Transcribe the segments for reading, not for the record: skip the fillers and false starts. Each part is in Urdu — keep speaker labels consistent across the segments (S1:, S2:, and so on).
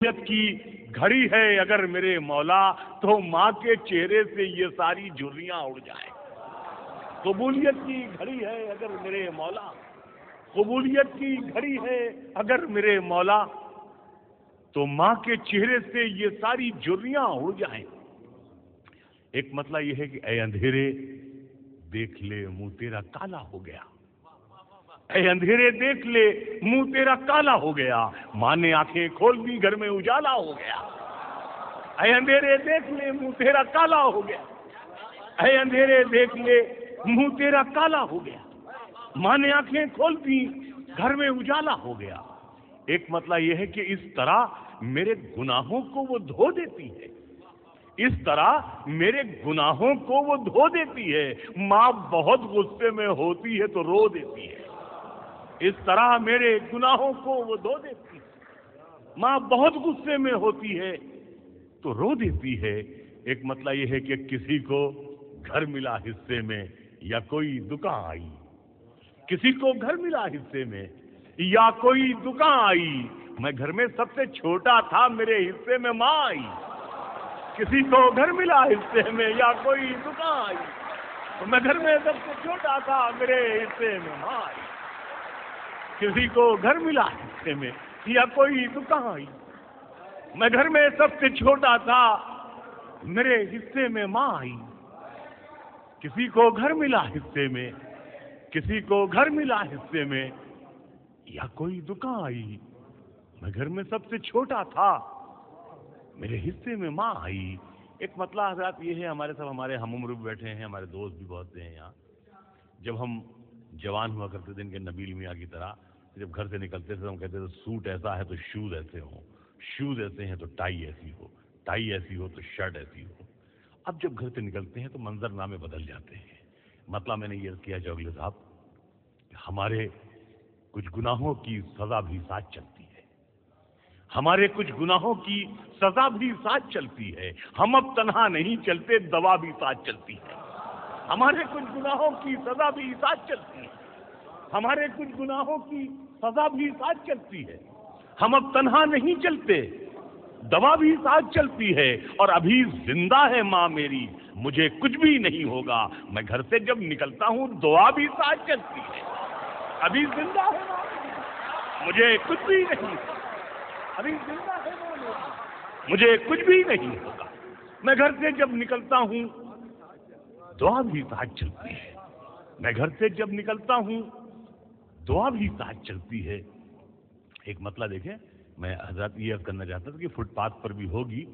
S1: قبولیت کی گھڑی ہے اگر میرے مولا تو ماں کے چہرے سے یہ ساری جھریاں اڑ جائیں. قبولیت کی گھڑی ہے اگر میرے مولا، قبولیت کی گھڑی ہے اگر میرے مولا تو ماں کے چہرے سے یہ ساری جھریاں اڑ جائیں. ایک مسئلہ یہ ہے کہ اے اندھیرے دیکھ لے منہ تیرا کالا ہو گیا. اے اندھیرے دیکھ لے منہ تیرا کالا ہو گیا. ماں نے آنکھیں کھول دی گھر میں اجالا ہو گیا. اے اندھیرے دیکھ لے منہ تیرا کالا ہو گیا. اے اندھیرے دیکھ لے منہ تیرا کالا ہو گیا. ماں نے آنکھیں کھول دی گھر میں اجالا ہو گیا. ایک مسئلہ یہ ہے کہ اس طرح میرے گناہوں کو وہ دھو دیتی ہے. اس طرح میرے گناہوں کو وہ دھو دیتی ہے. ماں بہت غصے میں ہوتی ہے تو رو دیتی ہے. اس طرح میرے گناہوں کو وہ دھو دیتی ہے. ماں بہت غصے میں ہوتی ہے تو رو دیتی ہے. ایک مسئلہ یہ ہے کہ کسی کو گھر ملا حصے میں یا کوئی دکان آئی، کسی کو گھر ملا حصے میں یا کوئی دکان آئی. میں گھر میں سب سے چھوٹا تھا، میرے حصے میں ماں آئی. کسی کو گھر ملا حصے میں یا کوئی دکان آئی. میں گھر میں سب سے چھوٹا تھا، میرے حصے میں ماں آئی. کسی کو گھر ملا حصے میں یا کوئی دکان آئی. میں گھر میں سب سے چھوٹا تھا، میرے حصے میں ماں آئی. کسی کو گھر ملا حصے میں، کسی کو گھر ملا حصے میں یا کوئی دکان آئی. میں گھر میں سب سے چھوٹا تھا، میرے حصے میں ماں آئی. ایک مسئلہ حضرات یہ ہے، ہمارے ہم عمر بھی بیٹھے ہیں، ہمارے دوست بھی بہت سے ہیں یہاں. جب ہم جوان ہوا کرتے تھے ان کے نبیل میاں کی طرح، جب گھر سے نکلتے تھے ہم کہتے تھے سوٹ ایسا ہے تو شوز ایسے ہوں، شوز ایسے ہیں تو ٹائی ایسی ہو، ٹائی ایسی ہو تو شرٹ ایسی ہو. اب جب گھر سے نکلتے ہیں تو منظر نامے بدل جاتے ہیں. مطلب میں نے یہ کیا چوگلے صاحب، ہمارے کچھ گناہوں کی سزا بھی ساتھ چلتی ہے. ہمارے کچھ گناہوں کی سزا بھی ساتھ چلتی ہے. ہم اب تنہا نہیں چلتے، دوا بھی ساتھ چلتی ہے. ہمارے کچھ گناہوں کی سزا بھی ساتھ چلتی ہے. ہمارے کچھ گناہوں کی سزا بھی ساتھ چلتی ہے. ہم اب تنہا نہیں چلتے، دوا بھی ساتھ چلتی ہے. اور ابھی زندہ ہے ماں میری، مجھے کچھ بھی نہیں ہوگا. میں گھر سے جب نکلتا ہوں دعا بھی ساتھ چلتی ہے. ابھی زندہ ہے ماں میری، مجھے کچھ بھی نہیں، ابھی زندہ ہے ماں میری، مجھے کچھ بھی نہیں ہوگا. میں گھر سے جب نکلتا ہوں دعا بھی ساتھ چلتی ہے. میں گھر سے جب نکلتا ہوں دعا بھی ساتھ چلتی ہے. ایک مسئلہ دیکھیں، میں حضرت یہ کرنا چاہتا تھا کہ فٹ پاتھ پر بھی ہوگی،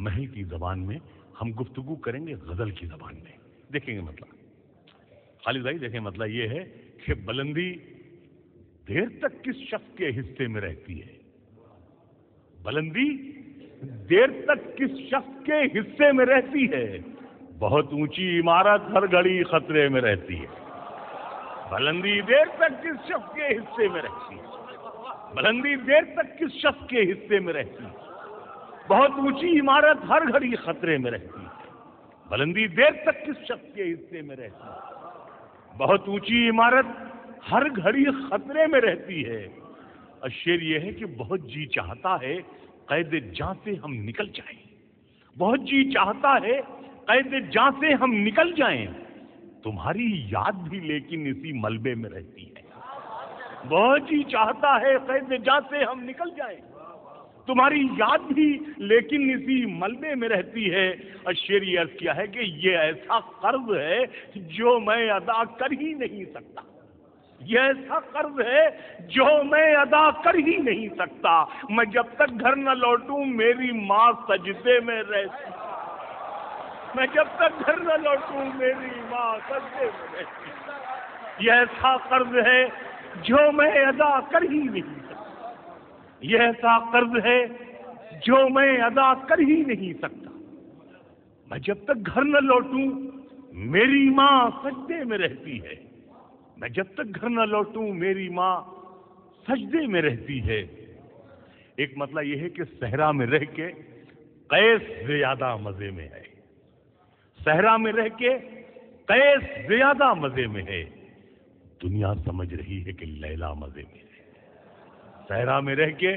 S1: محل کی زبان میں ہم گفتگو کریں گے، غزل کی زبان میں دیکھیں گے. مطلب خالد بھائی دیکھیں، مسئلہ یہ ہے کہ بلندی دیر تک کس شخص کے حصے میں رہتی ہے. بلندی دیر تک کس شخص کے حصے میں رہتی ہے. بہت اونچی عمارت ہر گھڑی خطرے میں رہتی ہے. بلندی دیر تک کس شخص کے حصے میں رہتی ہے. بلندی دیر تک کس شخص کے حصے میں رہتی ہے. بہت اونچی عمارت ہر گھڑی خطرے میں رہتی ہے. بلندی دیر تک کس شخص کے حصے میں رہتی ہے. بہت اونچی عمارت ہر گھڑی خطرے میں رہتی ہے. اور شعر یہ ہے کہ بہت جی چاہتا ہے قید جاں سے ہم نکل جائیں. بہت جی چاہتا ہے قید جاں سے ہم نکل جائیں. تمہاری یاد بھی لیکن اسی ملبے میں رہتی ہے. بہت جی چاہتا ہے قید جاں سے ہم نکل جائیں. تمہاری یاد بھی لیکن اسی ملبے میں رہتی ہے. اور شعر یہ عرض کیا ہے کہ یہ ایسا قرض ہے جو میں ادا کر ہی نہیں سکتا. یہ ایسا قرض ہے جو میں ادا کر ہی نہیں سکتا. میں جب تک گھر نہ لوٹوں میری ماں سجدے میں رہتی. میں جب تک گھر نہ لوٹوں میری ماں سجدے میں رہتی. یہ ایسا قرض ہے جو میں ادا کر ہی نہیں سکتا. یہ ایسا قرض ہے جو میں ادا کر ہی نہیں سکتا. میں جب تک گھر نہ لوٹوں میری ماں سجدے میں رہتی ہے. میں جب تک گھر نہ لوٹوں میری ماں سجدے میں رہتی ہے. ایک مسئلہ یہ ہے کہ صحرا میں رہ کے قیس زیادہ مزے میں ہے. صحرا میں رہ کے قیس زیادہ مزے میں ہے. دنیا سمجھ رہی ہے کہ لیلا مزے میں ہے. صحرا میں رہ کے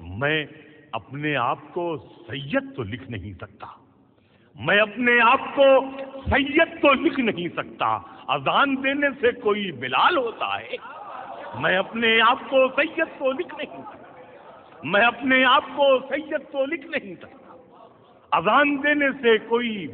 S1: میں اپنے آپ کو سید تو لکھ نہیں سکتا، میں اپنے آپ کو سید تو لکھ نہیں سکتا، اذان دینے سے کوئی بلال ہوتا ہے؟ میں اپنے آپ کو سید تو لکھ نہیں سکتا، میں اپنے آپ کو سید تو لکھ نہیں سکتا، اذان دینے سے کوئی